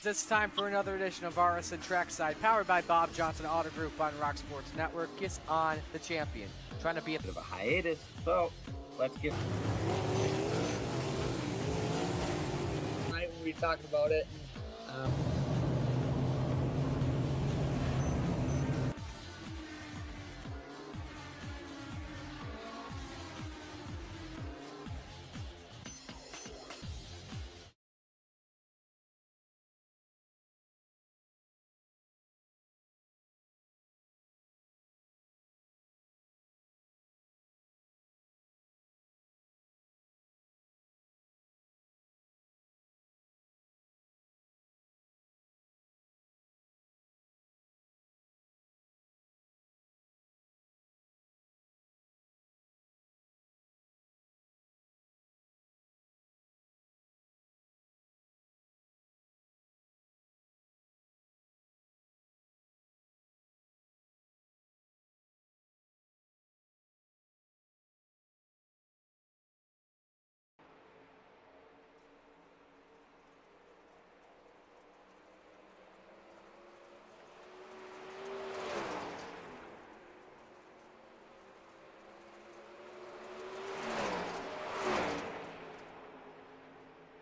It's time for another edition of RSN Trackside, powered by Bob Johnson Auto Group on Rock Sports Network. Kiss on the champion. Trying to be a bit of a hiatus, so let's get. Right when we talked about it.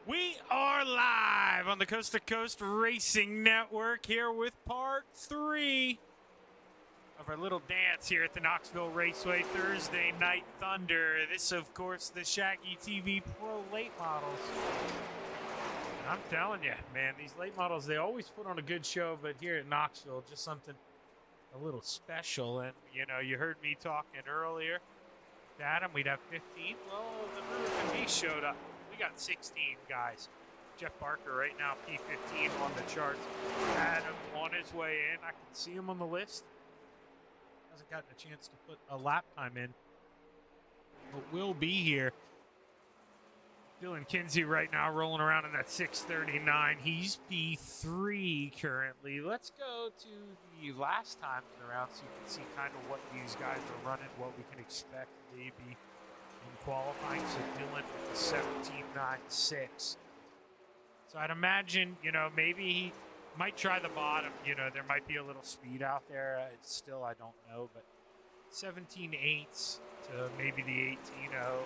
We are live on the Coast to Coast Racing Network here with part 3 of our little dance here at the Knoxville Raceway Thursday Night Thunder. This, of course, the ShaggyTV Pro late models. And I'm telling you, man, these late models, they always put on a good show, but here at Knoxville, just something a little special. And, you know, you heard me talking earlier to Adam, we'd have 15. Well, the American Beast showed up. We got 16 guys. Jeff Barker right now, P15 on the charts. Adam on his way in. I can see him on the list. Hasn't gotten a chance to put a lap time in, but will be here. Dylan Kinsey right now rolling around in that 639. He's P3 currently. Let's go to the last times around so you can see kind of what these guys are running, what we can expect maybe in qualifying. So Dylan with the 17.96. So I'd imagine, you know, maybe he might try the bottom. You know, there might be a little speed out there. Still, I don't know. But 17.8s to maybe the 18.0.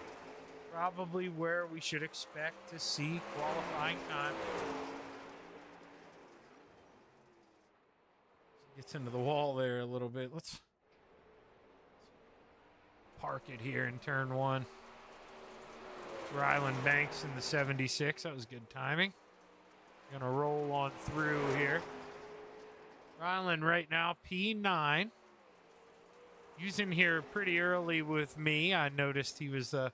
Probably where we should expect to see qualifying time. Gets into the wall there a little bit. Let's park it here in turn 1. Ryland Banks in the 76. That was good timing. Gonna roll on through here. Ryland right now P9. Using here pretty early with me. I noticed he was the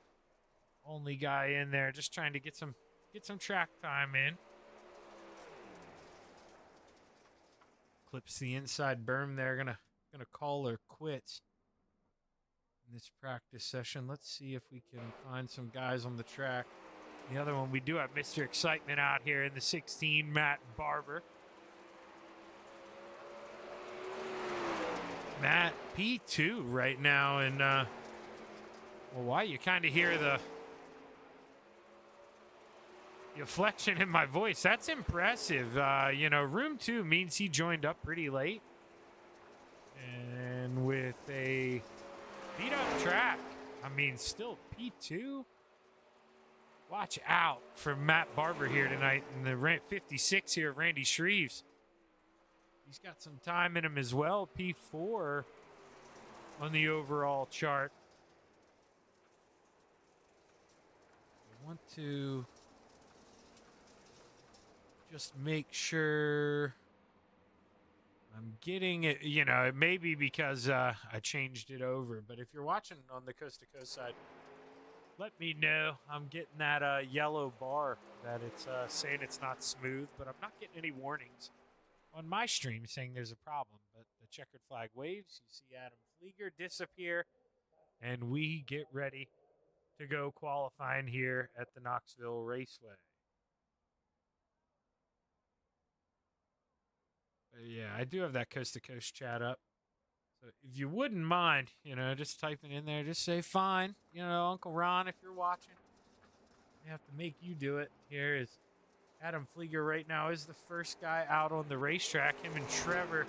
only guy in there, just trying to get some track time in. Clips the inside berm there. Gonna call her quits in this practice session. Let's see if we can find some guys on the track. The other one, we do have Mr. Excitement out here in the 16, Matt Barber. Matt P2 right now, and well, why you kind of hear the inflection in my voice. That's impressive. You know, room 2 means he joined up pretty late. And with a beat up track, I mean, still P2. Watch out for Matt Barber here tonight in the 56 here of Randy Shreves. He's got some time in him as well. P4 on the overall chart. I want to just make sure I'm getting it. You know, it may be because I changed it over. But if you're watching on the Coast to Coast side, let me know. I'm getting that yellow bar that it's saying it's not smooth, but I'm not getting any warnings on my stream saying there's a problem. But the checkered flag waves. You see Adam Flieger disappear, and we get ready to go qualifying here at the Knoxville Raceway. Yeah, I do have that Coast to Coast chat up. So if you wouldn't mind, you know, just typing in there, just say fine. You know, Uncle Ron, if you're watching, I have to make you do it. Here is Adam Flieger right now is the first guy out on the racetrack. Him and Trevor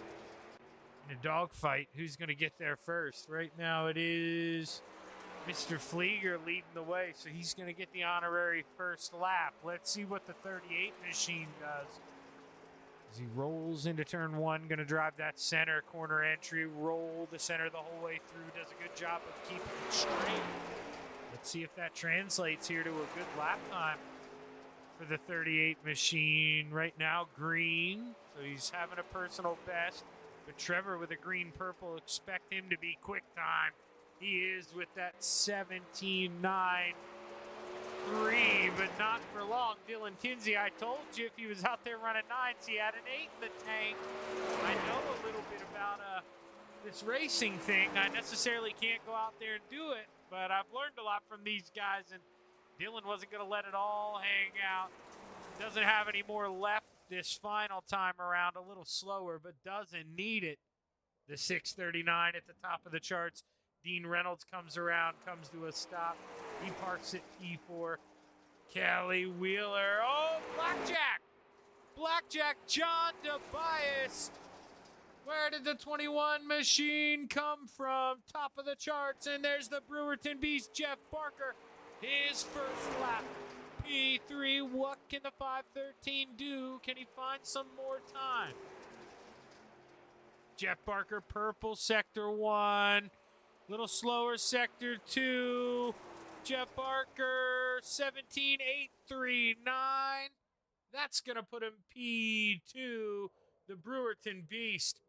in a dogfight. Who's going to get there first? Right now it is Mr. Flieger leading the way, so he's going to get the honorary first lap. Let's see what the 38 machine does. As he rolls into turn one, going to drive that center corner entry, roll the center the whole way through, does a good job of keeping it straight. Let's see if that translates here to a good lap time for the 38 machine. Right now, green, so he's having a personal best. But Trevor with a green-purple, expect him to be quick time. He is with that 17.9. 3, but not for long. Dylan Kinsey, I told you if he was out there running 9s, he had an 8 in the tank. I know a little bit about this racing thing. I necessarily can't go out there and do it, but I've learned a lot from these guys, and Dylan wasn't going to let it all hang out. Doesn't have any more left this final time around, a little slower, but doesn't need it. The 6:39 at the top of the charts. Dean Reynolds comes around, comes to a stop. He parks at P4. Kelly Wheeler. Oh, Blackjack! Blackjack John Tobias. Where did the 21 machine come from? Top of the charts. And there's the Brewerton Beast, Jeff Barker. His first lap. P3. What can the 513 do? Can he find some more time? Jeff Barker, purple, sector 1. Little slower, sector 2. Jeff Barker, 17.839. That's going to put him P2. The Brewerton Beast.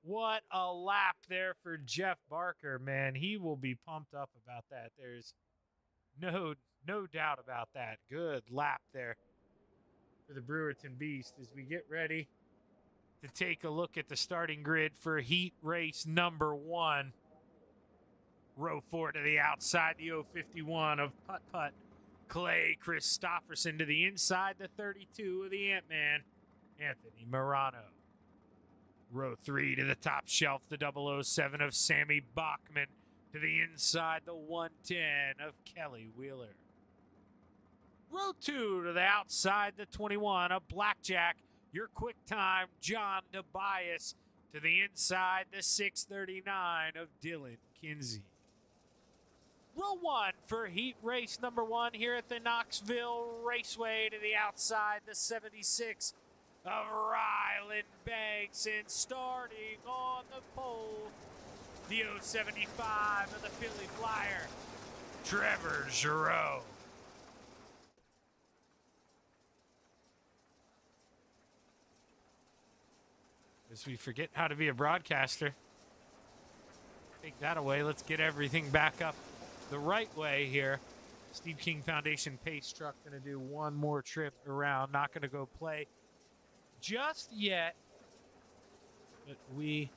What a lap there for Jeff Barker, man. He will be pumped up about that. There's no doubt about that. Good lap there for the Brewerton Beast as we get ready to take a look at the starting grid for heat race number 1. Row 4 to the outside, the 051 of Putt Putt. Clay Christopherson to the inside, the 32 of the Ant-Man, Anthony Morano. Row 3 to the top shelf, the 007 of Sammy Bachman. To the inside, the 110 of Kelly Wheeler. Row 2 to the outside, the 21 of Blackjack. Your quick time, John Tobias. To the inside, the 6:39 of Dylan Kinsey. Row 1 for heat race number 1 here at the Knoxville Raceway. To the outside, the 76 of Ryland Banks. And starting on the pole, the 075 of the Philly Flyer, Trevor Giroux. As we forget how to be a broadcaster. Take that away. Let's get everything back up the right way here. Steve King Foundation Pace Truck going to do one more trip around. Not going to go play just yet. But we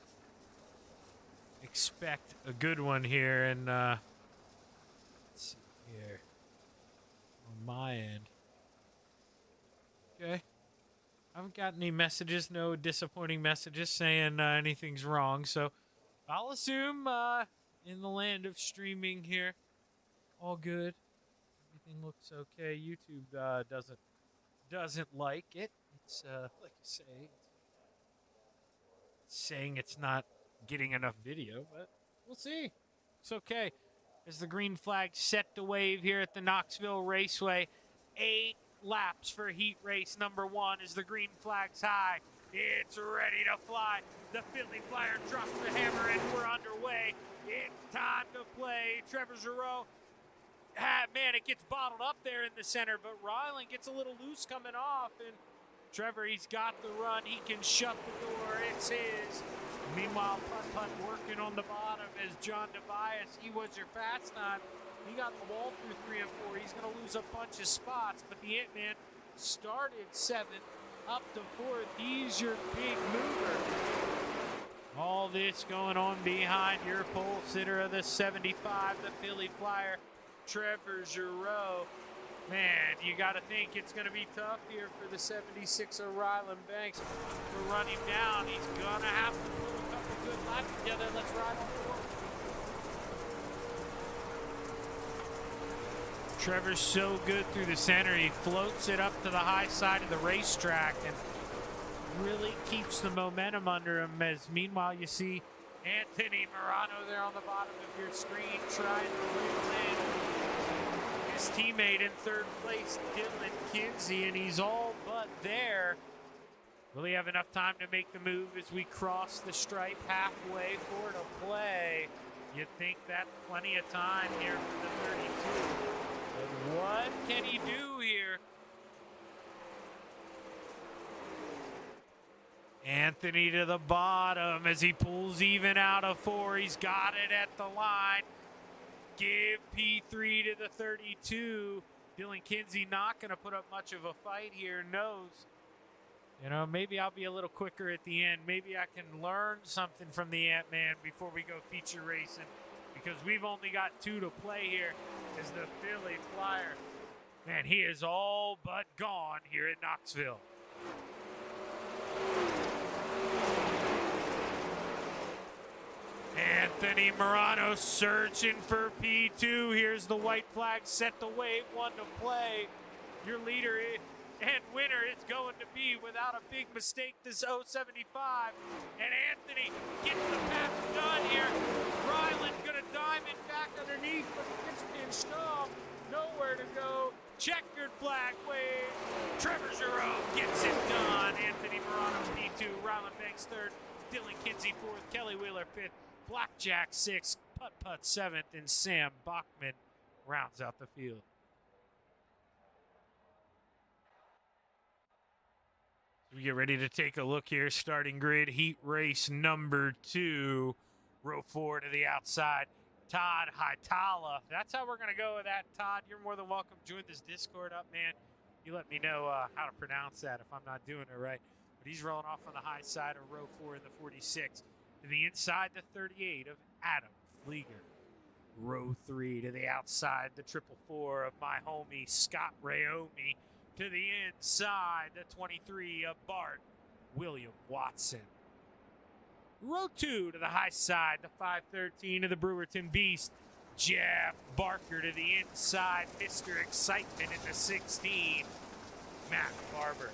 expect a good one here. And let's see here on my end. Okay. I haven't got any messages, no disappointing messages saying anything's wrong. So I'll assume in the land of streaming here, all good. Everything looks okay. YouTube doesn't like it. It's like I say, it's saying it's not getting enough video, but we'll see. It's okay. As the green flag set to wave here at the Knoxville Raceway, 8 laps for heat race number 1 as the green flag's high. It's ready to fly. The Philly Flyer drops the hammer and we're underway. It's time to play. Trevor Giroux. Man, it gets bottled up there in the center, but Ryland gets a little loose coming off. And Trevor, he's got the run. He can shut the door. It's his. Meanwhile, Putt Putt working on the bottom as John Tobias. He was your fast time. He got the wall through 3 and 4. He's going to lose a bunch of spots, but the Ant-Man started 7th, up to 4th. He's your big mover. All this going on behind your pole sitter of the 75, the Philly Flyer, Trevor Giroux. Man, you got to think it's going to be tough here for the 76 of Ryland Banks to run him down. He's going to have to pull a couple good laps together. Let's ride on board. Trevor's so good through the center. He floats it up to the high side of the racetrack and really keeps the momentum under him. As meanwhile, you see Anthony Morano there on the bottom of your screen trying to reel in his teammate in third place, Dylan Kinsey, and he's all but there. Will he have enough time to make the move as we cross the stripe halfway for to play? You'd think that's plenty of time here for the 32. But what can he do here? Anthony to the bottom as he pulls even out of 4. He's got it at the line. Give P3 to the 32. Dylan Kinsey not going to put up much of a fight here. Knows, you know, maybe I'll be a little quicker at the end. Maybe I can learn something from the Ant-Man before we go feature racing, because we've only got 2 to play here as the Philly Flyer. Man, he is all but gone here at Knoxville. Anthony Morano searching for P2. Here's the white flag set to wave, 1 to play. Your leader and winner is going to be, without a big mistake, this 075. And Anthony gets the pass done here. Ryland's going to diamond back underneath, but it's pinched off. Nowhere to go. Checkered flag wave. Trevor Giroux gets it done. Anthony Morano P2. Ryland Banks 3rd. Dylan Kinsey 4th. Kelly Wheeler 5th. Blackjack 6th. Putt 7th. And Sam Bachman rounds out the field. We get ready to take a look here. Starting grid, heat race number 2. Row 4 to the outside. Todd Hightower. That's how we're going to go with that, Todd. You're more than welcome. Join this Discord up, man. You let me know how to pronounce that if I'm not doing it right. But he's rolling off on the high side of row 4 in the 46. To the inside, the 38 of Adam Flieger. Row 3 to the outside, the 444 of my homie Scott Rayomi. To the inside, the 23 of Bart William Watson. Row 2 to the high side, the 513 of the Brewerton Beast, Jeff Barker. To the inside, Mr. Excitement in the 16, Matt Barber.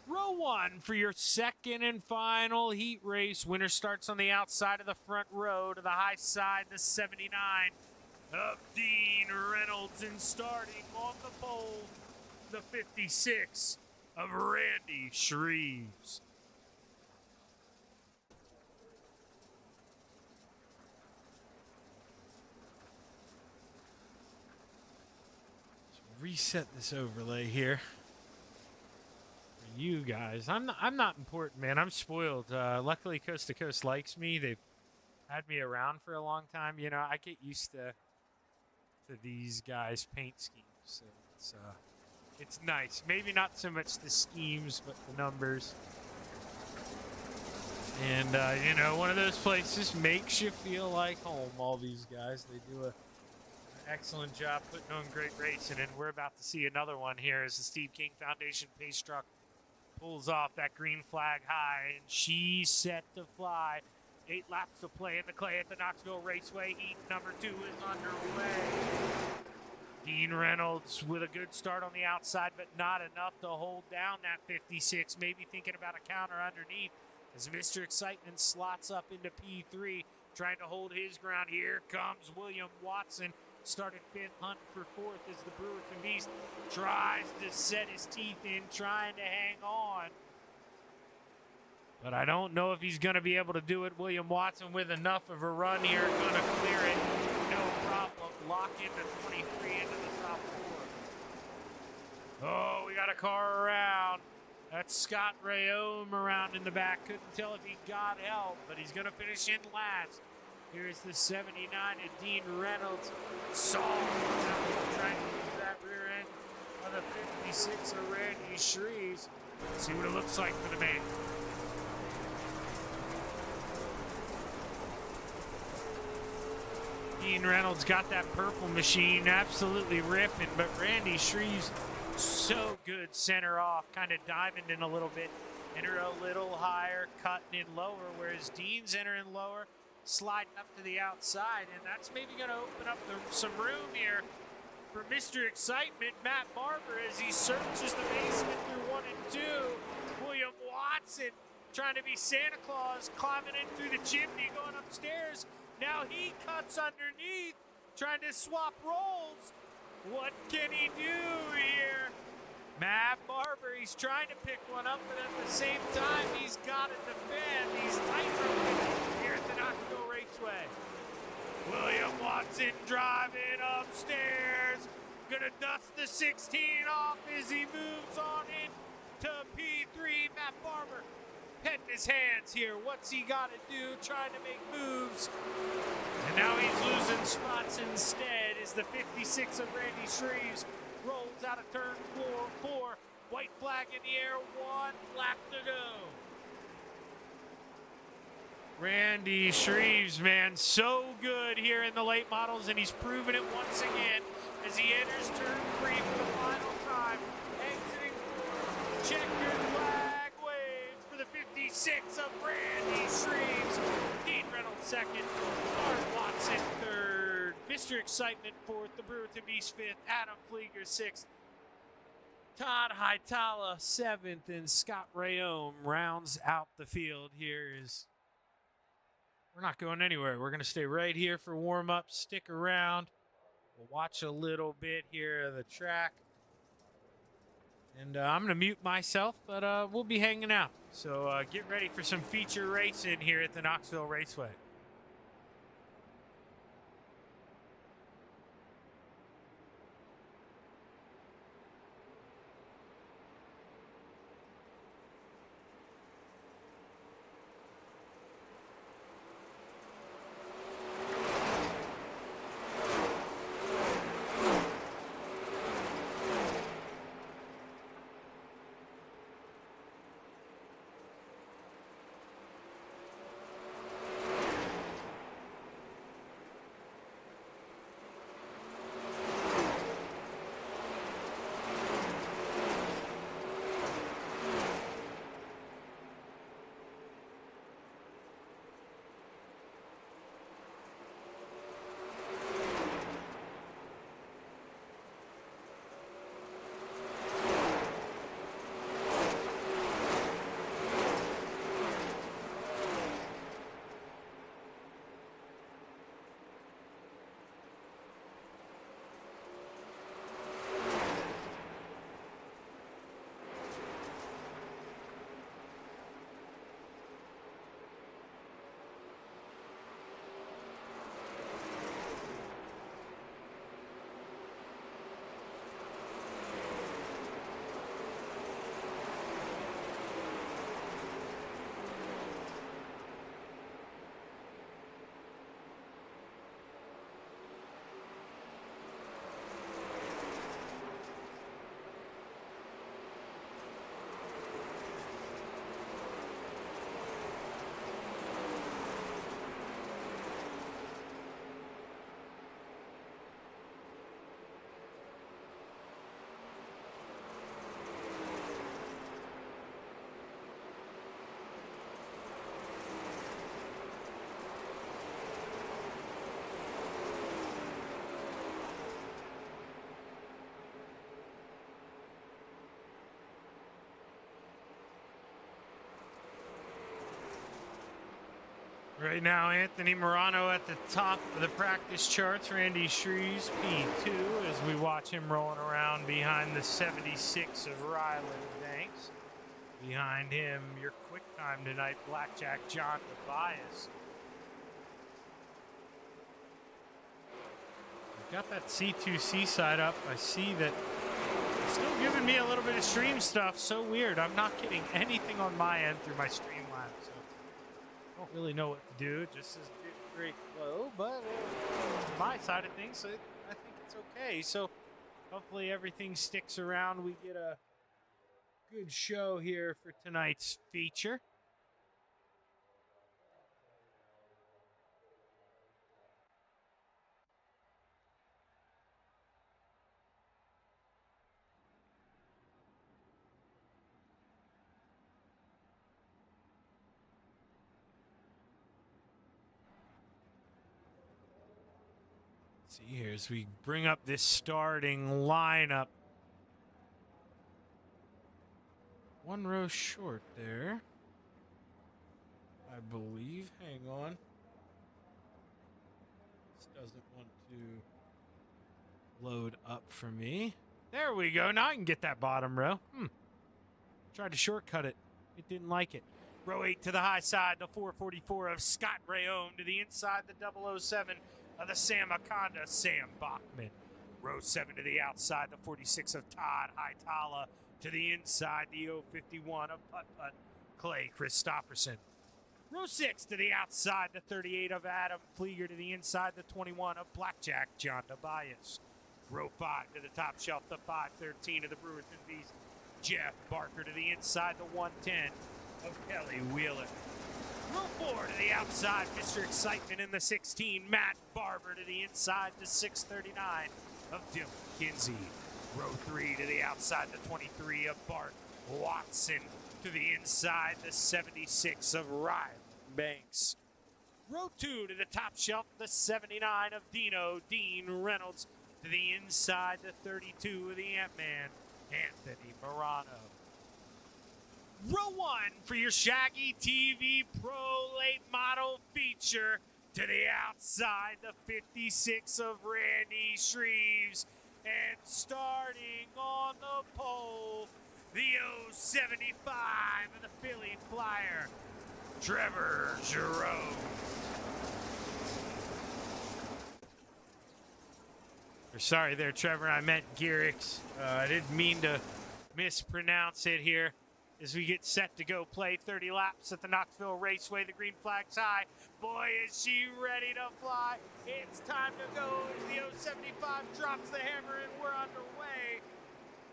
Row 1 for your second and final heat race. Winner starts on the outside of the front row. To the high side, the 79 of Dean Reynolds. And starting on the pole, the 56 of Randy Shreves. Reset this overlay here for you guys. I'm not important, man. I'm spoiled. Luckily, Coast to Coast likes me. They've had me around for a long time. You know, I get used to these guys' paint schemes, so it's nice. Maybe not so much the schemes, but the numbers. And you know, one of those places makes you feel like home. All these guys, they do a excellent job putting on great racing, and we're about to see another one here as the Steve King Foundation pace truck pulls off that green flag high, and she's set to fly. 8 laps to play in the clay at the Knoxville Raceway. Heat number 2 is underway. Dean Reynolds with a good start on the outside, but not enough to hold down that 56. Maybe thinking about a counter underneath as Mr. Excitement slots up into P3, trying to hold his ground. Here comes William Watson. Started 5th, hunt for 4th as the Brewerton Beast tries to set his teeth in, trying to hang on. But I don't know if he's going to be able to do it. William Watson with enough of a run here, going to clear it. No problem. Lock into 23 into the top 4. Oh, we got a car around. That's Scott Rayome around in the back. Couldn't tell if he got help, but he's going to finish in last. Here's the 79 of Dean Reynolds. Saul trying to use that rear end on the 56 of Randy Shreves. Let's see what it looks like for the man. Dean Reynolds got that purple machine absolutely ripping, but Randy Shreves so good center off, kind of diamond in a little bit, enter a little higher, cutting in lower, whereas Dean's entering lower, sliding up to the outside, and that's maybe going to open up some room here for Mr. Excitement, Matt Barber, as he searches the basement through 1 and 2. William Watson trying to be Santa Claus, climbing in through the chimney, going upstairs. Now he cuts underneath, trying to swap roles. What can he do here? Matt Barber, he's trying to pick one up, but at the same time, he's got to defend. He's tight here at the Knoxville Raceway. William Watson driving upstairs. Gonna dust the 16 off as he moves on into P3. Matt Barber petting his hands here. What's he got to do? Trying to make moves. And now he's losing spots instead as the 56 of Randy Shreves rolls out of turn 4. White flag in the air, 1 lap to go. Randy Shreves, man, so good here in the late models, and he's proven it once again as he enters turn 3 for the final time. Exiting 4, checkered flag waves for the 56 of Randy Shreves. Dean Reynolds second, Art Watson third, Mr. Excitement fourth, the Brewerton Beast fifth, Adam Flieger sixth, Todd Hightower seventh, and Scott Rayome rounds out the field here. We're not going anywhere. We're going to stay right here for warm-up. Stick around. We'll watch a little bit here of the track. And I'm going to mute myself, but we'll be hanging out. So get ready for some feature racing here at the Knoxville Raceway. Right now, Anthony Morano at the top of the practice charts. Randy Shreves, P2, as we watch him rolling around behind the 76 of Ryland Banks. Behind him, your quick time tonight, Blackjack John Tobias. We've got that C2C side up. I see that it's still giving me a little bit of stream stuff. So weird. I'm not getting anything on my end through my stream lab. So I don't really know what to do. It just says great flow, but on my side of things, I think it's okay. So hopefully everything sticks around. We get a good show here for tonight's feature. See here as we bring up this starting lineup. One row short there, I believe. Hang on. This doesn't want to load up for me. There we go. Now I can get that bottom row. Tried to shortcut it. It didn't like it. Row 8 to the high side, the 444 of Scott Rayome to the inside, the 007 of the Sam Akonda, Sam Bachman. Row 7 to the outside, the 46 of Todd Hightower to the inside, the 051 of Putt Putt, Clay Christopherson. Row 6 to the outside, the 38 of Adam Flieger to the inside, the 21 of Blackjack, John Tobias. Row 5 to the top shelf, the 513 of the Brewerton Beast, Jeff Barker to the inside, the 110 of Kelly Wheeler. Row 4 to the outside, Mr. Excitement in the 16, Matt Barber to the inside, the 639 of Dylan Kinsey. Row 3 to the outside, the 23 of Bart Watson to the inside, the 76 of Ryan Banks. Row 2 to the top shelf, the 79 of Dean Reynolds to the inside, the 32 of the Ant-Man, Anthony Morano. Row 1 for your ShaggyTV Pro Late Model feature. To the outside, the 56 of Randy Shreves. And starting on the pole, the 075 of the Philly Flyer, Trevor Giroux. Sorry there, Trevor. I meant Gearix. I didn't mean to mispronounce it here. As we get set to go play 30 laps at the Knoxville Raceway, the green flag's high. Boy, is she ready to fly. It's time to go as the 075 drops the hammer and we're underway.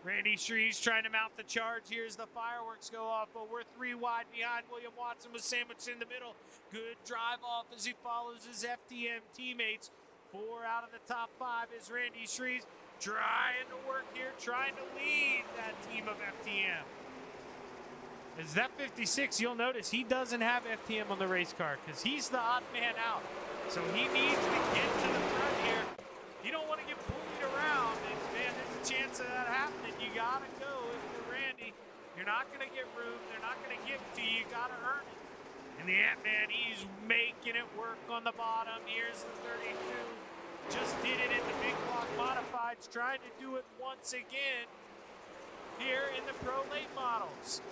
Randy Shreves trying to mount the charge here as the fireworks go off, but we're 3 wide behind. William Watson was sandwiched in the middle. Good drive off as he follows his FTM teammates. 4 out of the top 5 is Randy Shreves trying to work here, trying to lead that team of FTM. As that 56, you'll notice he doesn't have FTM on the race car because he's the odd man out. So he needs to get to the front here. You don't want to get bullied around. And man, there's a chance of that happening. You got to go if you're Randy. You're not going to get room. They're not going to give it to you. You got to earn it. And the Ant-Man, he's making it work on the bottom. Here's the 32. Just did it in the big block modifieds. Trying to do it once again here in the Pro Late Models.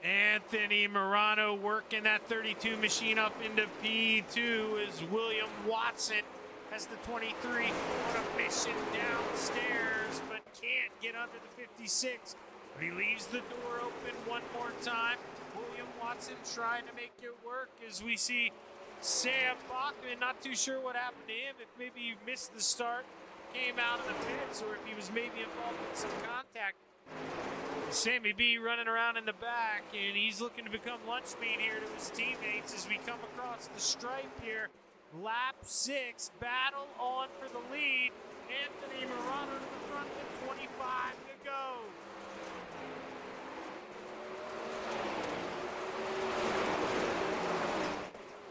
Anthony Morano working that 32 machine up into P2 as William Watson has the 23 on a mission downstairs, but can't get under the 56. But he leaves the door open one more time. William Watson trying to make it work as we see Sam Bachman, not too sure what happened to him, if maybe he missed the start, came out of the pits, or if he was maybe involved in some contact. Sammy B running around in the back, and he's looking to become lunch meat here to his teammates as we come across the stripe here. Lap 6, battle on for the lead. Anthony Morano to the front with 25 to go.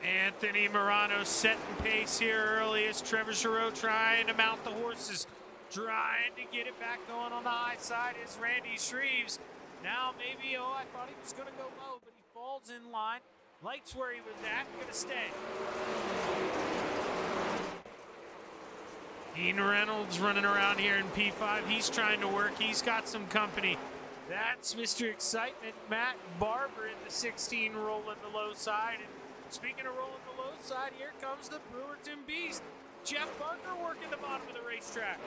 Anthony Morano setting pace here early as Trevor Giroux trying to mount the horses. Trying to get it back going on the high side is Randy Shreves. Now maybe, I thought he was going to go low, but he falls in line. Likes where he was at, going to stay. Dean Reynolds running around here in P5. He's trying to work. He's got some company. That's Mr. Excitement, Matt Barber in the 16 rolling the low side. And speaking of rolling the low side, here comes the Brewerton Beast. Jeff Barker working the bottom of the racetrack.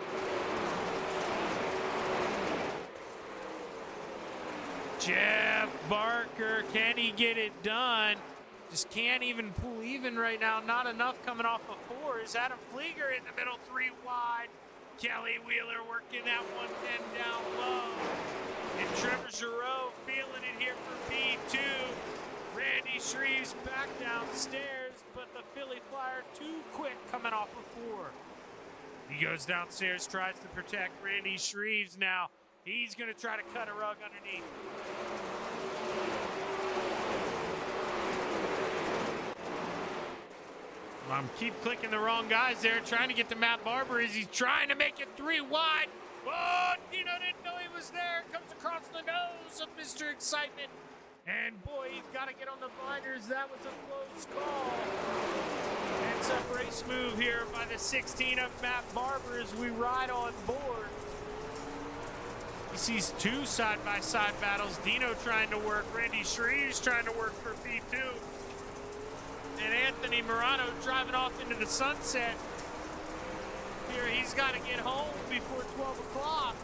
Jeff Barker, can he get it done? Just can't even pull even right now. Not enough coming off of 4. Is Adam Flieger in the middle, 3 wide. Kelly Wheeler working that 110 down low. And Trevor Giroux feeling it here for P2. Randy Shreves back downstairs, but the Philly Flyer too quick coming off of 4. He goes downstairs, tries to protect Randy Shreves now. He's going to try to cut a rug underneath. Keep clicking the wrong guys there, trying to get to Matt Barber as he's trying to make it 3 wide. Oh, Dino didn't know he was there. Comes across the nose of Mr. Excitement. And boy, he's got to get on the blinders. That was a close call. Ends up race move here by the 16 of Matt Barber as we ride on board. He sees 2 side-by-side battles. Dino trying to work. Randy Shreves trying to work for P2. And Anthony Morano driving off into the sunset. Here, he's got to get home before 12 o'clock.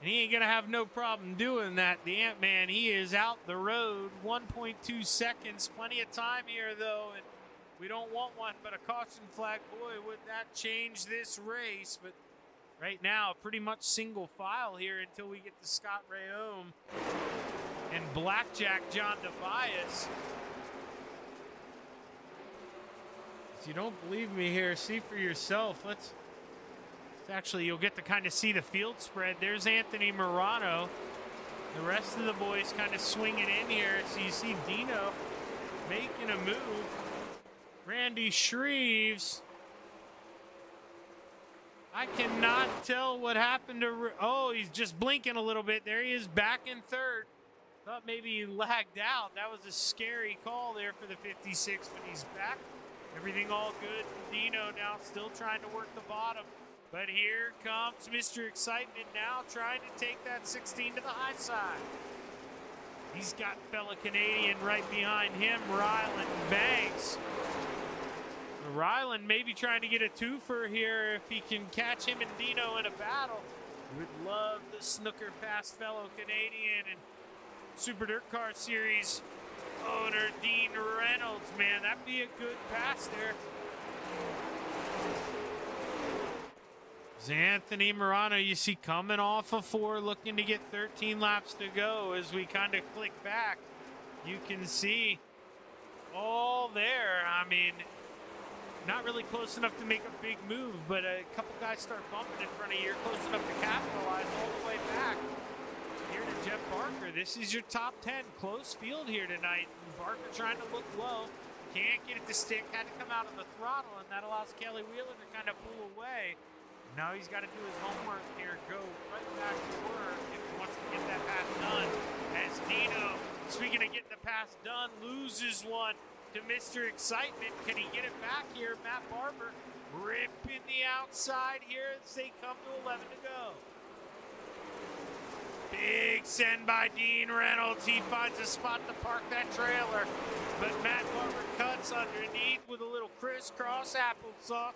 And he ain't going to have no problem doing that. The Ant-Man, he is out the road. 1.2 seconds. Plenty of time here, though. And we don't want one but a caution flag. Boy, would that change this race. But right now, pretty much single file here until we get to Scott Rayome and Blackjack John Tobias. If you don't believe me here, see for yourself. Let's actually, you'll get to kind of see the field spread. There's Anthony Morano. The rest of the boys kind of swinging in here. So you see Dino making a move. Randy Shreves. I cannot tell what happened to... Oh, he's just blinking a little bit. There he is back in third. Thought maybe he lagged out. That was a scary call there for the 56, but he's back. Everything all good. Dino now still trying to work the bottom. But here comes Mr. Excitement now trying to take that 16 to the high side. He's got fellow Canadian right behind him, Ryland Banks. Ryland maybe trying to get a twofer here if he can catch him and Dino in a battle. Would love the snooker past fellow Canadian and Super Dirt Car Series owner Dean Reynolds. Man, that'd be a good pass there. Anthony Morano, you see, coming off of 4, looking to get 13 laps to go. As we kind of click back, you can see all there. I mean, not really close enough to make a big move, but a couple guys start bumping in front of you. You're close enough to capitalize all the way back. Here to Jeff Barker. This is your top 10. Close field here tonight. Barker trying to look low. Can't get it to stick. Had to come out of the throttle, and that allows Kelly Wheeler to kind of pull away. Now he's got to do his homework here, go right back to work if he wants to get that pass done. As Dino, speaking of getting the pass done, loses one to Mr. Excitement. Can he get it back here? Matt Barber ripping the outside here as they come to 11 to go. Big send by Dean Reynolds. He finds a spot to park that trailer. But Matt Barber cuts underneath with a little crisscross applesauce.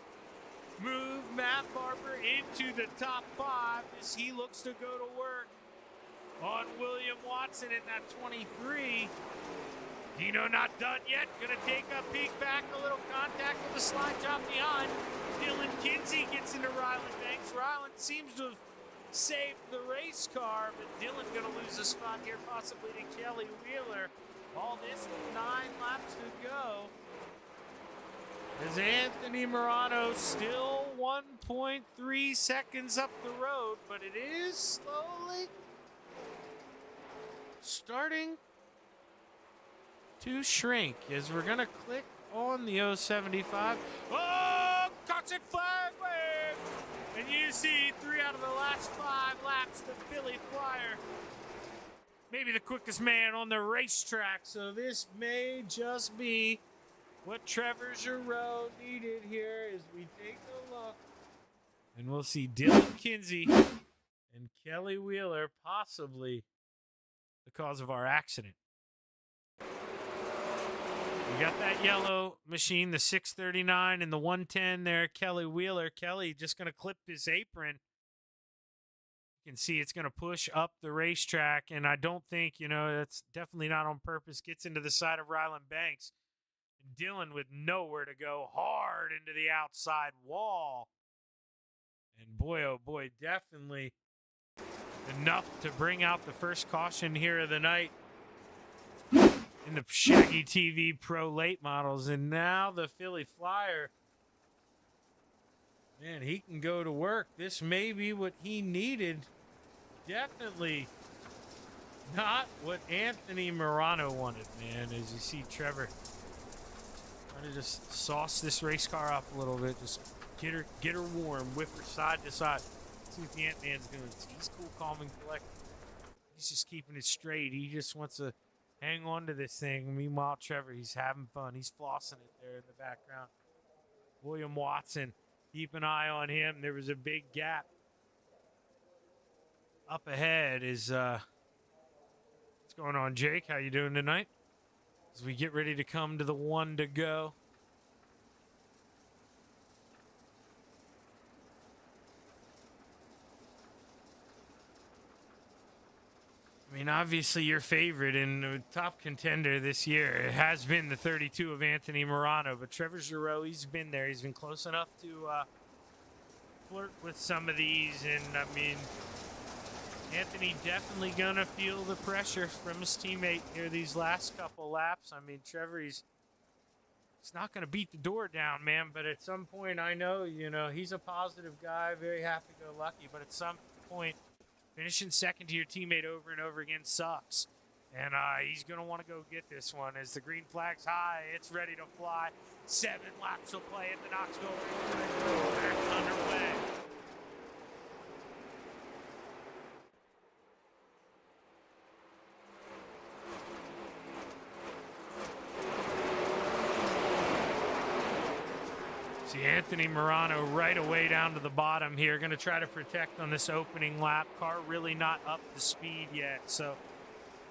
Move Matt Barber into the top 5 as he looks to go to work on William Watson in that 23. Dino not done yet. Gonna take a peek back, a little contact with a slide job behind. Dylan Kinsey gets into Ryland Banks. Ryland seems to have saved the race car, but Dylan gonna lose a spot here, possibly to Kelly Wheeler. All this with 9 laps to go. As Anthony Morano still 1.3 seconds up the road, but it is slowly starting to shrink as we're going to click on the 075. Oh, caution flag wave! And you see 3 out of the last 5 laps, the Philly Flyer. Maybe the quickest man on the racetrack, so this may just be what Trevor Giroux needed here as we take a look. And we'll see Dylan Kinsey and Kelly Wheeler possibly the cause of our accident. We got that yellow machine, the 639 and the 110 there. Kelly Wheeler. Kelly just going to clip his apron. You can see it's going to push up the racetrack. And I don't think, that's definitely not on purpose. Gets into the side of Ryland Banks. Dylan with nowhere to go, hard into the outside wall. And boy, oh boy, definitely enough to bring out the first caution here of the night in the ShaggyTV Pro late models. And now the Philly Flyer. Man, he can go to work. This may be what he needed. Definitely not what Anthony Morano wanted, man, as you see Trevor Trying to just sauce this race car up a little bit. Just get her warm, whip her side to side. See what the Ant-Man's doing. He's cool, calm, and collected. He's just keeping it straight. He just wants to hang on to this thing. Meanwhile, Trevor, he's having fun. He's flossing it there in the background. William Watson, keep an eye on him. There was a big gap. Up ahead is, what's going on, Jake? How you doing tonight? As we get ready to come to the one to go. I mean, obviously your favorite and the top contender this year, it has been the 32 of Anthony Morano, but Trevor Giroux, he's been there. He's been close enough to flirt with some of these, and I mean, Anthony definitely gonna feel the pressure from his teammate here these last couple laps. I mean, Trevor, he's not gonna beat the door down, man, but at some point, I know, you know, he's a positive guy, very happy-go-lucky, but at some point, finishing second to your teammate over and over again sucks. And he's going to want to go get this one as the green flag's high. It's ready to fly. 7 laps to play at the Knoxville Raceway. Back underway. See Anthony Morano right away down to the bottom here. Going to try to protect on this opening lap. Car really not up to speed yet, so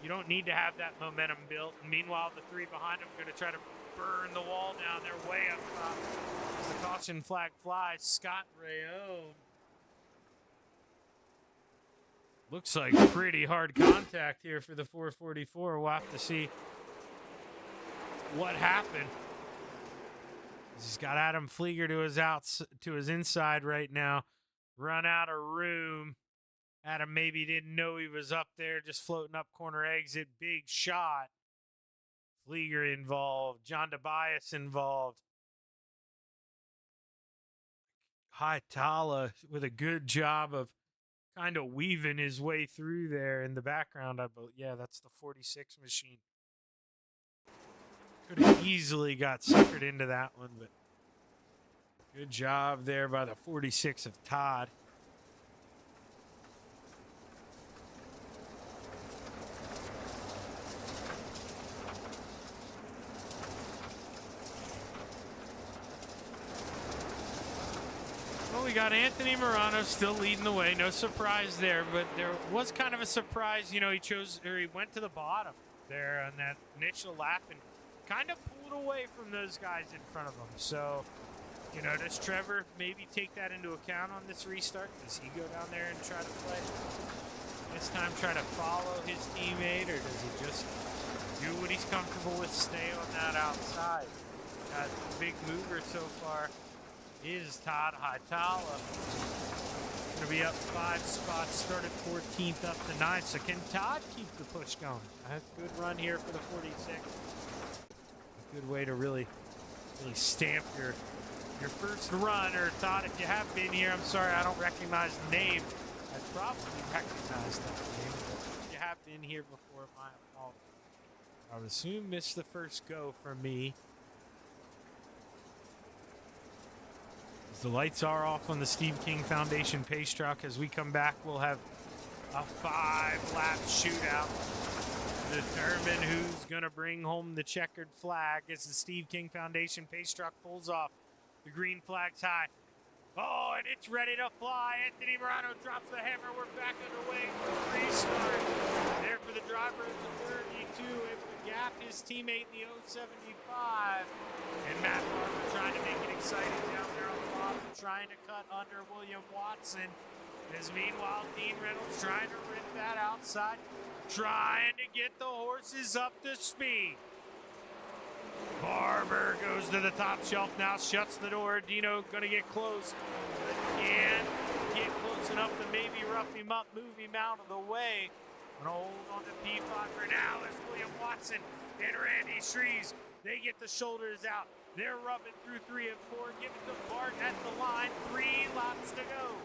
you don't need to have that momentum built. And meanwhile, the 3 behind him are going to try to burn the wall down. They're way up top. As the caution flag flies, Scott Rayone. Looks like pretty hard contact here for the 444. We'll have to see what happened. He's got Adam Flieger to his inside right now. Run out of room. Adam maybe didn't know he was up there, just floating up corner exit. Big shot. Flieger involved. John Tobias involved. Hightower with a good job of kind of weaving his way through there in the background. Yeah, that's the 46 machine. Could have easily got suckered into that one, but good job there by the 46 of Todd. Well, we got Anthony Morano still leading the way. No surprise there, but there was kind of a surprise. You know, he went to the bottom there on that initial lap and kind of pulled away from those guys in front of him. So, you know, does Trevor maybe take that into account on this restart? Does he go down there and try to play? This time try to follow his teammate, or does he just do what he's comfortable with, stay on that outside? The big mover so far is Todd Hightower. Going to be up 5 spots, started 14th up to 9th. So can Todd keep the push going? That's a good run here for the 46. A good way to really stamp your first run. Or Todd, if you have been here, I'm sorry, I don't recognize the name. I probably recognize that name, but if you have been here before, my fault. I would assume missed the first go from me. As the lights are off on the Steve King Foundation pace truck, as we come back, we'll have a 5-lap shootout to determine who's going to bring home the checkered flag as the Steve King Foundation pace truck pulls off. The green flag's high. Oh, and it's ready to fly. Anthony Morano drops the hammer. We're back underway for the restart. There for the driver at the 32, able to gap his teammate in the 075. And Matt Barber trying to make it exciting down there on the bottom, trying to cut under William Watson. As meanwhile, Dean Reynolds trying to rip that outside, trying to get the horses up to speed. Barber goes to the top shelf now, shuts the door. Dino gonna get close, but can't get close enough to maybe rough him up, move him out of the way. Gonna hold on to P5 for now as William Watson and Randy Shrees, they get the shoulders out. They're rubbing through 3 and 4. Give it to Bart at the line. 3 laps to go.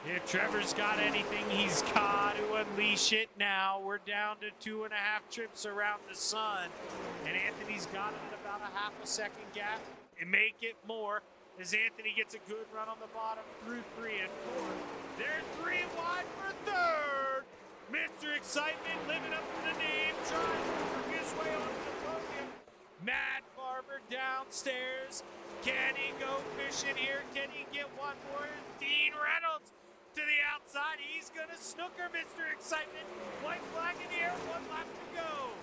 If Trevor's got anything, he's got to unleash it now. We're down to 2.5 trips around the sun. And Anthony's got it at about a half a second gap. And make it more as Anthony gets a good run on the bottom through 3 and 4. They're 3 wide for third. Mr. Excitement living up to the name, trying to work his way onto the podium. Matt Barber downstairs. Can he go fishing here? Can he get one more? Dean Reynolds to the outside. He's going to snooker Mr. Excitement. White flag in the air, 1 lap to go.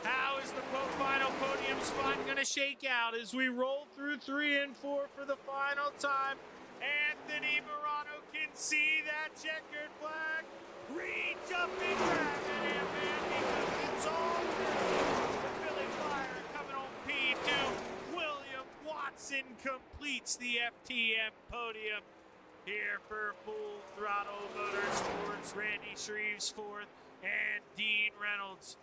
How is the final podium spot going to shake out as we roll through 3 and 4 for the final time? Anthony Morano can see that checkered flag. Reach up and grab it, man, because it's all good. The Philly Flyer coming on P2. William Watson completes the FTM podium here for Full Throttle Motorsports. Randy Shreves 4th and Dean Reynolds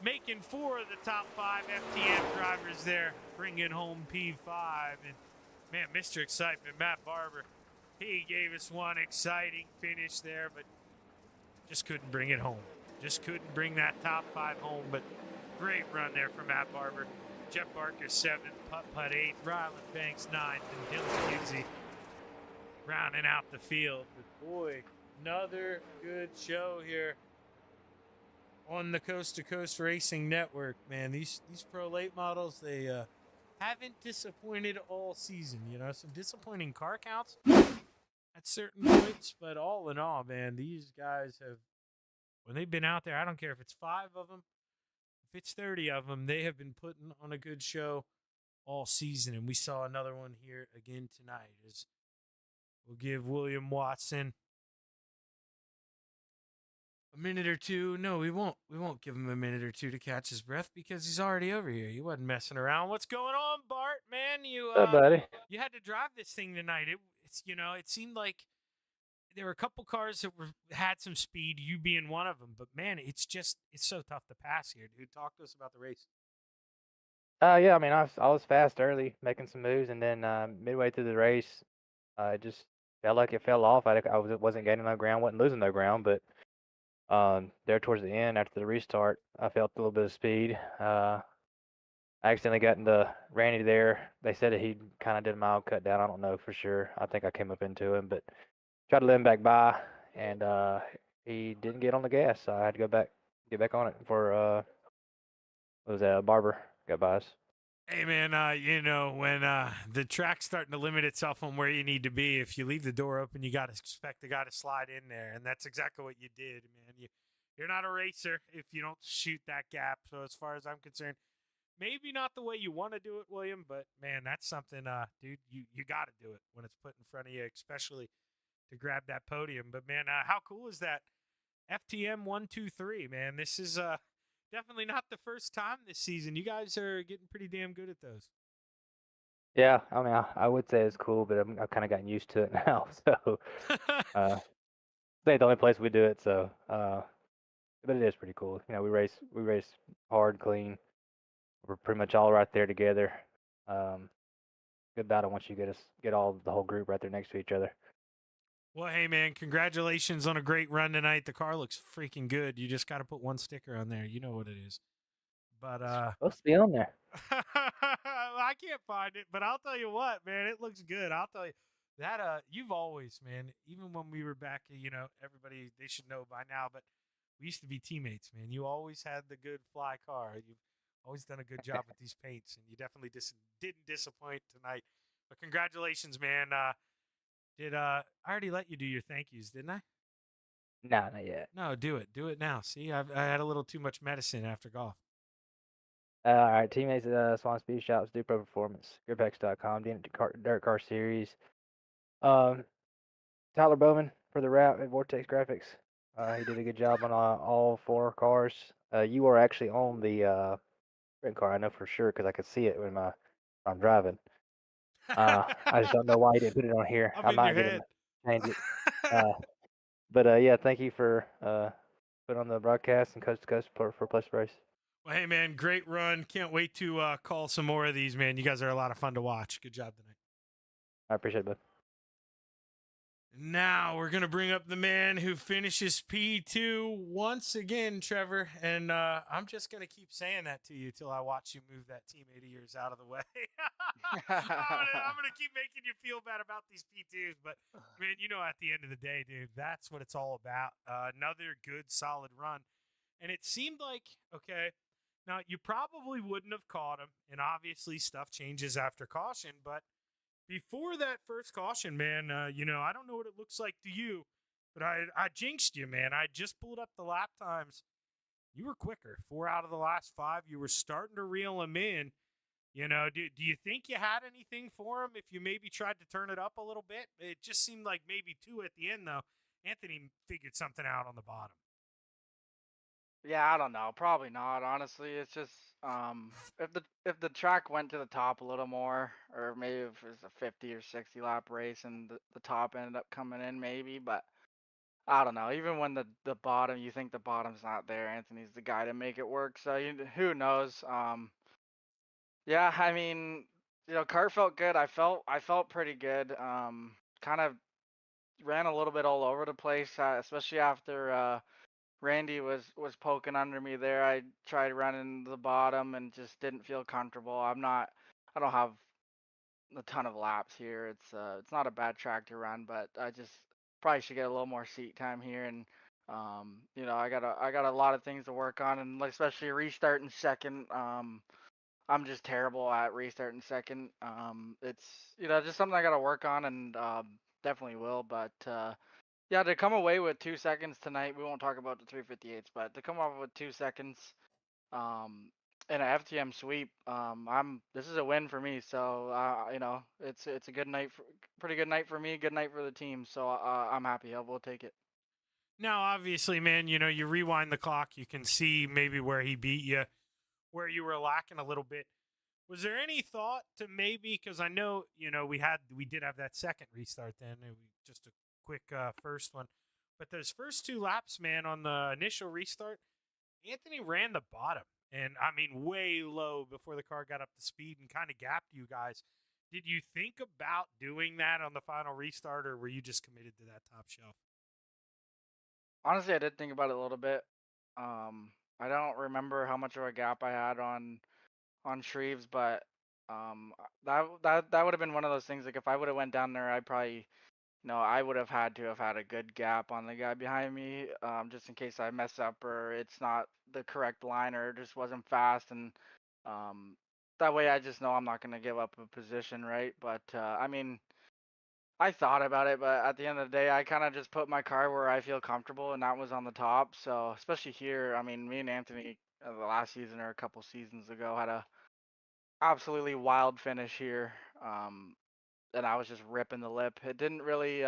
making 4 of the top 5 FTM drivers there, bringing home P5. And man, Mr. Excitement, Matt Barber, he gave us one exciting finish there, but just couldn't bring it home. Just couldn't bring that top 5 home, but great run there for Matt Barber. Jeff Barker 7th, Putt 8th, Ryland Banks 9th, and Dylan Higgsy rounding out the field. But boy, another good show here on the Coast to Coast Racing Network, man. These Pro Late models, they haven't disappointed all season. You know, some disappointing car counts at certain points, but all in all, man, these guys have, when they've been out there, I don't care if it's 5 of them, if it's 30 of them, they have been putting on a good show all season, and we saw another one here again tonight. As we'll give William Watson a minute or two. No, we won't. We won't give him a minute or two to catch his breath because he's already over here. He wasn't messing around. What's going on, Bart? Man, you buddy. you had to drive this thing tonight. It's it seemed like there were a couple cars that had some speed. You being one of them, but man, it's so tough to pass here, dude. Talk to us about the race. Yeah, I mean, I was fast early, making some moves, and then midway through the race, it just felt like it fell off. I wasn't gaining no ground, wasn't losing no ground, but there towards the end, after the restart, I felt a little bit of speed. I accidentally got into Randy there. They said that he kind of did a mild cut down. I don't know for sure. I think I came up into him, but tried to let him back by, and he didn't get on the gas, so I had to get back on it for what was that? Barber got by us. Hey, man, when the track's starting to limit itself on where you need to be, if you leave the door open, you got to expect the guy to slide in there, and that's exactly what you did, man. You're not a racer if you don't shoot that gap, so as far as I'm concerned, maybe not the way you want to do it, William, but, man, that's something, dude, you got to do it when it's put in front of you, especially to grab that podium. But, man, how cool is that? FTM 123, man. This is definitely not the first time this season. You guys are getting pretty damn good at those. Yeah, I mean, I would say it's cool, but I've kind of gotten used to it now. So, it ain't the only place we do it. So, but it is pretty cool. You know, we race hard, clean. We're pretty much all right there together. Good battle once you get the whole group right there next to each other. Well, hey, man, congratulations on a great run tonight. The car looks freaking good. You just got to put one sticker on there. You know what it is. But It's supposed to be on there. I can't find it, but I'll tell you what, man, it looks good. I'll tell you that you've always, man, even when we were back, everybody, they should know by now, but we used to be teammates, man. You always had the good fly car. You've always done a good job with these paints, and you definitely didn't disappoint tonight. But congratulations, man. I already let you do your thank yous, didn't I? Nah, not yet. No, do it. Do it now. See, I had a little too much medicine after golf. All right, teammates at Swan Speed Shops, Dupro Performance, GripX.com, Dirt Car Series. Tyler Bowman for the wrap at Vortex Graphics. He did a good job on all 4 cars. You are actually on the sprint car, I know for sure, because I could see it when I'm driving. I just don't know why he didn't put it on here. I might get him to change it. But yeah, thank you for putting on the broadcast and coast to coast for Plus Race. Well, hey, man, great run. Can't wait to call some more of these, man. You guys are a lot of fun to watch. Good job tonight. I appreciate it, bud. Now we're gonna bring up the man who finishes P2 once again, Trevor, and I'm just gonna keep saying that to you till I watch you move that teammate of yours out of the way. I'm gonna keep making you feel bad about these P2s, but man, at the end of the day, dude, that's what it's all about. Another good, solid run, and it seemed like okay. Now you probably wouldn't have caught him, and obviously stuff changes after caution, but before that first caution, man, I don't know what it looks like to you, but I jinxed you, man. I just pulled up the lap times. You were quicker. 4 out of the last 5. You were starting to reel them in. Do you think you had anything for him if you maybe tried to turn it up a little bit? It just seemed like maybe 2 at the end, though. Anthony figured something out on the bottom. Yeah, I don't know. Probably not. Honestly, it's just if the track went to the top a little more, or maybe if it was a 50 or 60 lap race and the top ended up coming in, maybe. But I don't know. Even when the bottom, you think the bottom's not there, Anthony's the guy to make it work. So who knows? Yeah, I mean, car felt good. I felt pretty good. Kind of ran a little bit all over the place, especially after Randy was poking under me there. I tried running the bottom and just didn't feel comfortable. I don't have a ton of laps here. It's not a bad track to run, but I just probably should get a little more seat time here. And I got a lot of things to work on, and especially restarting second. I'm just terrible at restarting second. It's just something I got to work on, and definitely will. But yeah, to come away with 2 seconds tonight, we won't talk about the 358s, but to come up with 2 seconds um, in an FTM sweep, this is a win for me. So it's a good night, pretty good night for me, good night for the team. So I'm happy. We'll take it. Now, obviously, man, you rewind the clock, you can see maybe where he beat you, where you were lacking a little bit. Was there any thought to maybe, because I know, we did have that second restart then, just a quick first one. But those first 2 laps, man, on the initial restart, Anthony ran the bottom. And, I mean, way low before the car got up to speed and kind of gapped you guys. Did you think about doing that on the final restart, or were you just committed to that top shelf? Honestly, I did think about it a little bit. I don't remember how much of a gap I had on Shreves, but that would have been one of those things. Like if I would have went down there, I probably I would have had to have had a good gap on the guy behind me, just in case I mess up or it's not the correct line or it just wasn't fast, and um, that way I just know I'm not gonna give up a position, right? But I mean, I thought about it, but at the end of the day, I kind of just put my car where I feel comfortable, and that was on the top. So especially here, I mean, me and Anthony the last season or a couple seasons ago had a absolutely wild finish here. And I was just ripping the lip. It didn't really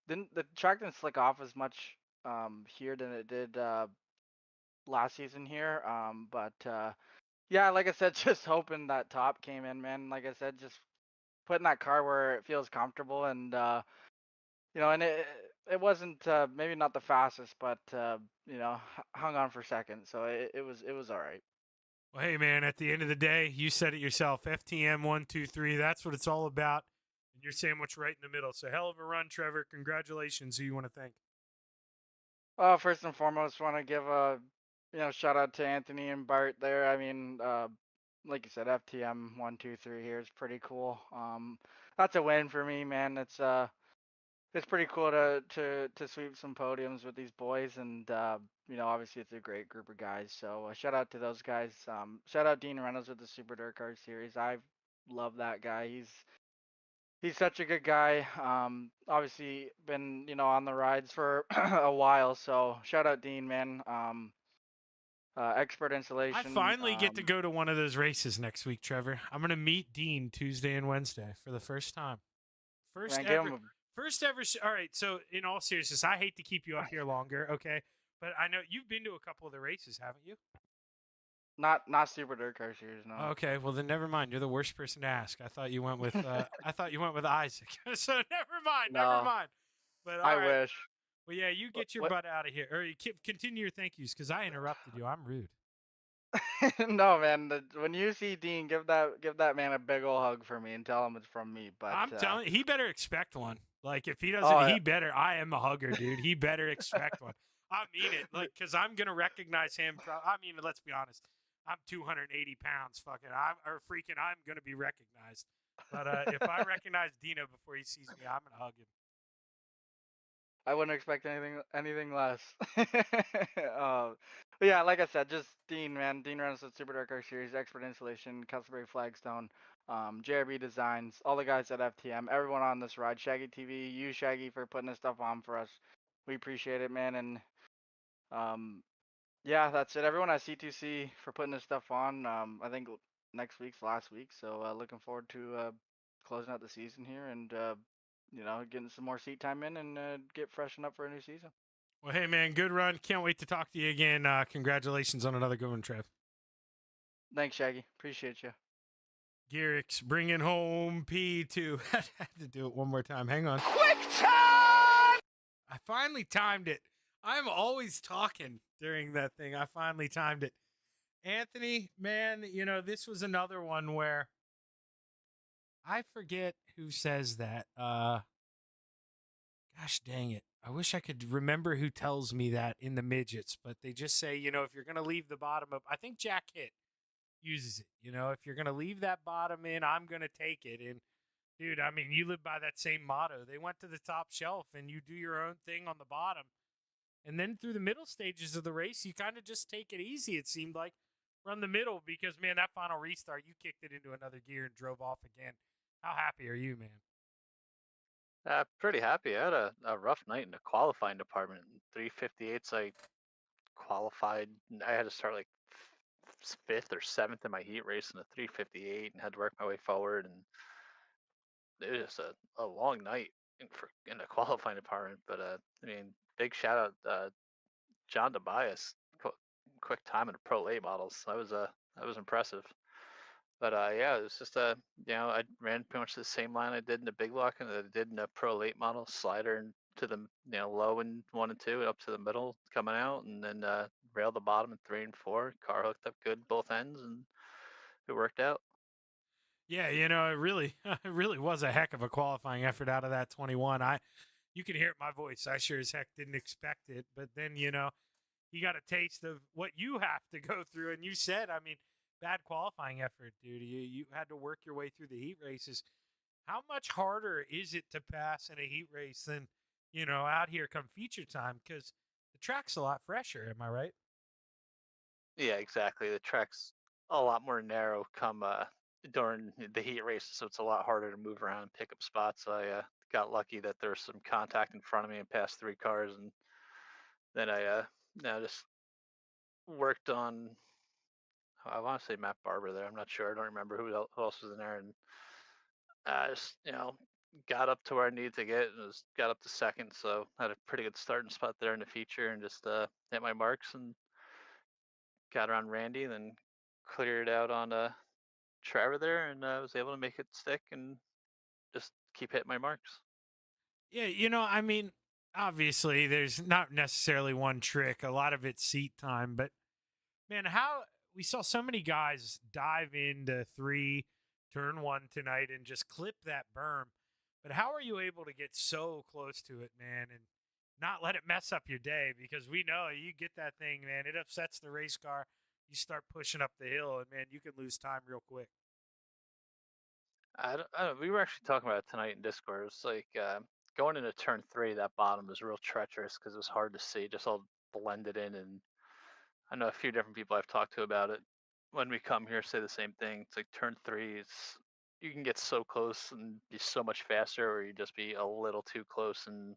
didn't the track didn't slick off as much here than it did last season here. But yeah, like I said, just hoping that top came in, man. Like I said, just putting that car where it feels comfortable, and and it wasn't maybe not the fastest, but hung on for second, so it was all right. Well, hey, man, at the end of the day, you said it yourself. FTM 123, that's what it's all about. And you're sandwiched right in the middle. So, hell of a run, Trevor. Congratulations. Who you want to thank? First and foremost, want to give a shout out to Anthony and Bart there. I mean, like you said, FTM 123 here is pretty cool. That's a win for me, man. It's pretty cool to sweep some podiums with these boys, and obviously it's a great group of guys. So shout out to those guys. Shout out Dean Reynolds with the Super Dirt Car Series. I love that guy. He's such a good guy. Obviously been on the rides for a while. So shout out Dean, man. Expert installation. I finally get to go to one of those races next week, Trevor. I'm going to meet Dean Tuesday and Wednesday for the first time. First ever. All right. So, in all seriousness, I hate to keep you up here longer, okay? But I know you've been to a couple of the races, haven't you? Not Super Dirt Car Series, no. Okay, well then never mind. You're the worst person to ask. I thought you went with Isaac. So never mind. But all I right. wish. Well, yeah, you get your butt out of here, or you continue your thank yous because I interrupted you. I'm rude. No, man. When you see Dean, give that man a big ol' hug for me and tell him it's from me. But I'm telling you, he better expect one. Like, if he doesn't, oh, he better. I am a hugger, dude. He better expect one. I mean it. Like, because I'm going to recognize him. I mean, let's be honest. I'm 280 pounds. I'm going to be recognized. But if I recognize Dino before he sees me, I'm going to hug him. I wouldn't expect anything less. But yeah, like I said, just Dean, man. Dean runs the Super Dark Car Series, Expert Installation, Customary Flagstone, JRB Designs, all the guys at FTM, everyone on this ride, ShaggyTV, you Shaggy for putting this stuff on for us. We appreciate it, man. And yeah, that's it. Everyone at C2C for putting this stuff on. I think next week's last week, so looking forward to closing out the season here and getting some more seat time in and get freshened up for a new season. Well, hey, man, good run. Can't wait to talk to you again. Congratulations on another good one, Trev. Thanks, Shaggy. Appreciate you. Garrick's bringing home P2. I had to do it one more time. Hang on. Quick time! I finally timed it. I'm always talking during that thing. I finally timed it. Anthony, man, this was another one where I forget who says that. Gosh dang it. I wish I could remember who tells me that in the midgets, but they just say, if you're going to leave the bottom up, I think Jack Hitt uses it. If you're going to leave that bottom in, I'm going to take it. And dude, I mean, you live by that same motto. They went to the top shelf and you do your own thing on the bottom. And then through the middle stages of the race, you kind of just take it easy, it seemed like. Run the middle because, man, that final restart, you kicked it into another gear and drove off again. How happy are you, man? Pretty happy. I had a rough night in the qualifying department. 358s, I qualified. I had to start like fifth or seventh in my heat race in a 358 and had to work my way forward. And it was just a long night in the qualifying department. But I mean, big shout out John Tobias, quick time in the Pro Late models. That was impressive. But yeah, it was just I ran pretty much the same line I did in the big block and I did in the Pro Late model, slider and to the low in 1 and 2 up to the middle coming out, and then rail the bottom in 3 and 4. Car hooked up good both ends, and it worked out. Yeah, it really, it really was a heck of a qualifying effort out of that 21. You can hear it in my voice. I sure as heck didn't expect it, but then you got a taste of what you have to go through, and you said, I mean, bad qualifying effort, dude. You had to work your way through the heat races. How much harder is it to pass in a heat race than out here come feature time? Because the track's a lot fresher. Am I right? Yeah, exactly. The track's a lot more narrow come during the heat races, so it's a lot harder to move around and pick up spots. I got lucky that there was some contact in front of me and passed 3 cars, and then I just worked on. I want to say Matt Barber there. I'm not sure. I don't remember who else was in there, and just got up to where I needed to get, and got up to second. So had a pretty good starting spot there in the feature, and just hit my marks and got around Randy, and then cleared out on Trevor there, and was able to make it stick and just keep hitting my marks. Yeah, I mean, obviously there's not necessarily one trick. A lot of it's seat time, but man, how we saw so many guys dive into 3 turn 1 tonight and just clip that berm. But how are you able to get so close to it, man, and not let it mess up your day? Because we know you get that thing, man, it upsets the race car. You start pushing up the hill, and man, you can lose time real quick. I don't, we were actually talking about it tonight in Discord. It's like going into turn 3, that bottom was real treacherous because it was hard to see, just all blended in. And I know a few different people I've talked to about it. When we come here, say the same thing. It's like turn 3. You can get so close and be so much faster, or you just be a little too close and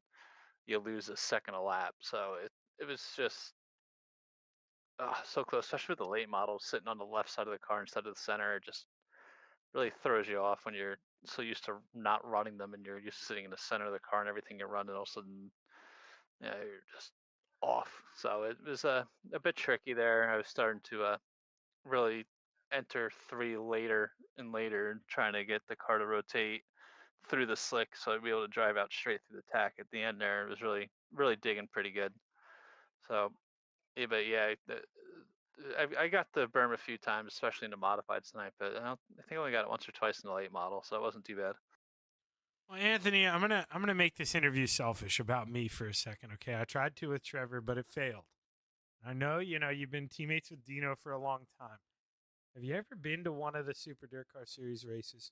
you lose a second a lap. So it was just so close, especially with the late models sitting on the left side of the car instead of the center. It just really throws you off when you're so used to not running them and you're used to sitting in the center of the car and everything you run, and all of a sudden, you're just off. So it was a bit tricky there. I was starting to really enter 3 later and later, trying to get the car to rotate through the slick so I'd be able to drive out straight through the tack at the end there. It was really, really digging pretty good. So, yeah, but yeah, I got the berm a few times, especially in the modified tonight, but I think I only got it once or twice in the late model, so it wasn't too bad. Well, Anthony, I'm gonna make this interview selfish about me for a second, okay? I tried to with Trevor, but it failed. I know, you've been teammates with Dino for a long time. Have you ever been to one of the Super Dirt Car Series races?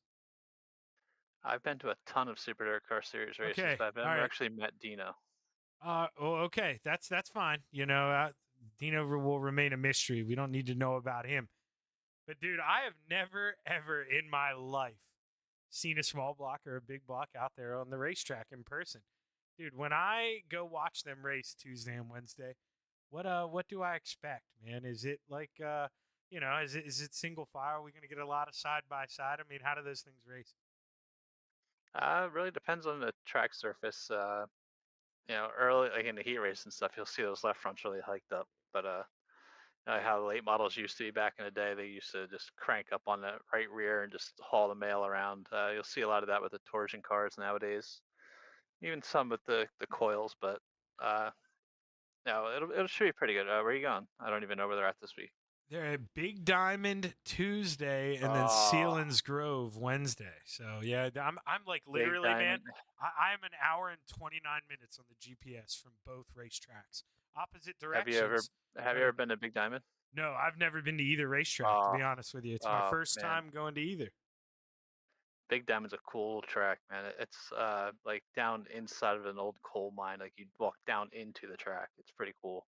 I've been to a ton of Super Dirt Car Series races, Okay, but I've all never right. actually met Dino. Well, okay, that's fine. Dino will remain a mystery. We don't need to know about him. But dude, I have never ever in my life seen a small block or a big block out there on the racetrack in person. Dude, when I go watch them race Tuesday and Wednesday, what do I expect, man? Is it like is it single file? Are we gonna get a lot of side by side? I mean, how do those things race? It really depends on the track surface. Early like in the heat race and stuff, you'll see those left fronts really hiked up. But how the late models used to be back in the day, they used to just crank up on the right rear and just haul the mail around. You'll see a lot of that with the torsion cars nowadays, even some with the coils. But uh, no, it should be pretty good. Where are you going? I don't even know where they're at this week. They're at Big Diamond Tuesday and then Oh, Sealands Grove Wednesday. So yeah, I'm like Big literally, man. Diamond. I'm an hour and 29 minutes on the GPS from both racetracks, opposite Have you ever directions. have you But ever been to Big Diamond? no, I've never been to either racetrack. To Oh, be honest with you, it's my oh first man. time going to either. Big Diamond's a cool track, man. It's like down inside of an old coal mine. Like you walk down into the track. It's pretty cool.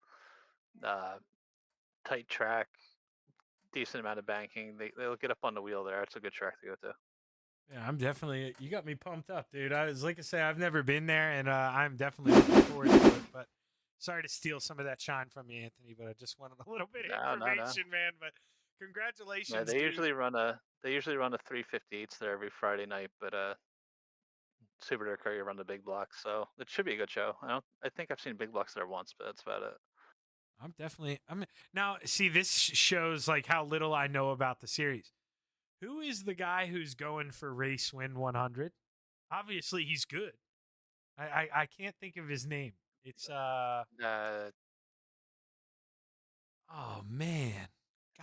Uh, Tight track, decent amount of banking. They'll get up on the wheel there. It's a good track to go to. Yeah, I'm definitely. You got me pumped up, dude. I was like I say, I've never been there, and I'm definitely looking forward to it. But sorry to steal some of that shine from you, Anthony. But I just wanted a little bit of No, no, no. information, man. But Yeah, congratulations, they dude. usually run a 358s there every Friday night, but Super Dirt Car you run the big blocks, so it should be a good show. I think I've seen big blocks there once, but that's about it. I'm now. See, this shows like how little I know about the series. Who is the guy who's going for race win 100? Obviously, he's good. I can't think of his name. It's Uh, oh man,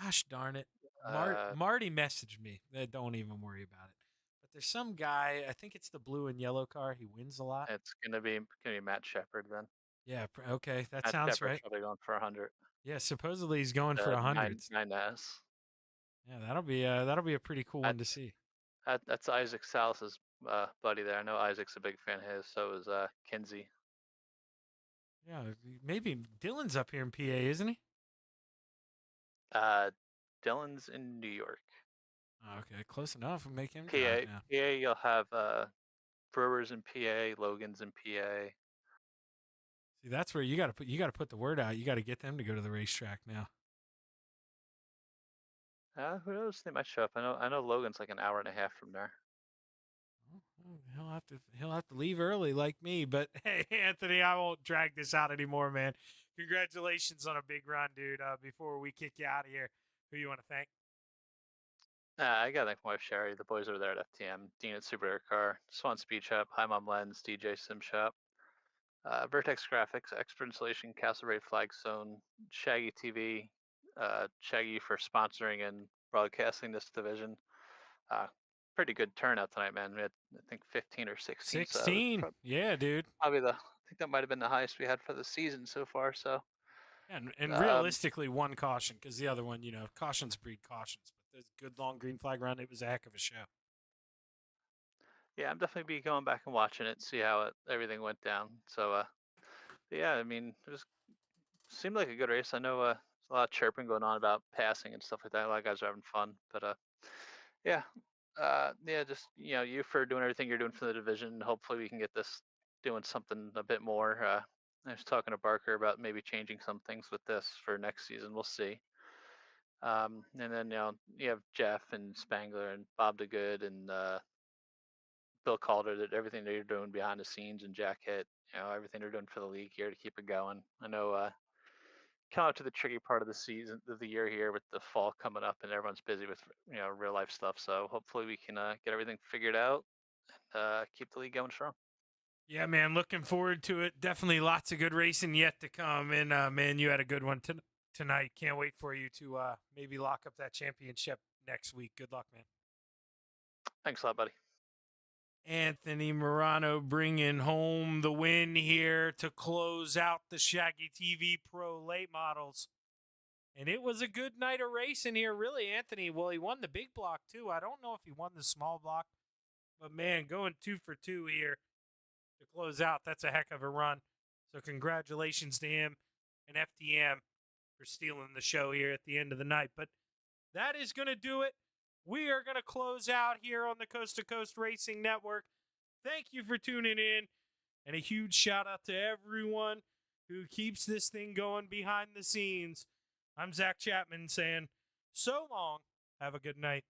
gosh darn it. uh, Marty messaged me. Don't even worry about it. But there's some guy. I think it's the blue and yellow car. He wins a lot. it's gonna be Matt Shepard then. Yeah. Okay, that Matt sounds Shepard's right. probably going for 100. Yeah. Supposedly he's going for The 100. 9S. Yeah, that'll be a pretty cool one to see. That's Isaac Salas's buddy there. I know Isaac's a big fan of his. So is Kinsey. Yeah, maybe Dylan's up here in PA, isn't he? Dylan's in New York. Okay, close enough. We'll make him PA, drive now. PA. You'll have Brewers in PA, Logan's in PA. See, that's where you got to put the word out. You got to get them to go to the racetrack now. Who knows? They might show up. I know Logan's like an hour and a half from there. Well, he'll have to leave early like me. But hey, Anthony, I won't drag this out anymore, man. Congratulations on a big run, dude. Before we kick you out of here, who you want to thank? I gotta thank my wife Sherry, the boys over there at FTM, Dean at Super Air Car, Swan Speed Shop, Hi Mom Lens, DJ Sim Shop, Vertex Graphics, Expert Installation, Castleberry Flagstone, Shaggy TV, Shaggy for sponsoring and broadcasting this division. Pretty good turnout tonight, man. We had I think 15 or 16. 16. So Yeah, dude. probably I think that might have been the highest we had for the season so far. So And realistically, one caution because the other one, cautions breed cautions. But there's a good long green flag run. It was a heck of a show. yeah, I'm definitely be going back and watching it, see how everything went down. So yeah, I mean, it was seemed like a good race. I know there's a lot of chirping going on about passing and stuff like that. A lot of guys are having fun, but yeah, yeah, just you for doing everything you're doing for the division. Hopefully, we can get this doing something a bit more. I was talking to Barker about maybe changing some things with this for next season. We'll see. And then you have Jeff and Spangler and Bob DeGood and Bill Calder that everything they're doing behind the scenes and Jack Hitt, everything they're doing for the league here to keep it going. I know coming up to the tricky part of the season of the year here with the fall coming up and everyone's busy with real life stuff. So hopefully we can get everything figured out and keep the league going strong. Yeah, man, looking forward to it. Definitely lots of good racing yet to come. And man, you had a good one tonight. Can't wait for you to maybe lock up that championship next week. Good luck, man. Thanks a lot, buddy. Anthony Morano bringing home the win here to close out the Shaggy TV Pro Late Models. And it was a good night of racing here, really, Anthony. Well, he won the big block, too. I don't know if he won the small block. But, man, going 2 for 2 here to close out, that's a heck of a run. So congratulations to him and FTM for stealing the show here at the end of the night. But that is going to do it. We are going to close out here on the Coast to Coast Racing Network. Thank you for tuning in. And a huge shout out to everyone who keeps this thing going behind the scenes. I'm Zach Chapman saying so long. Have a good night.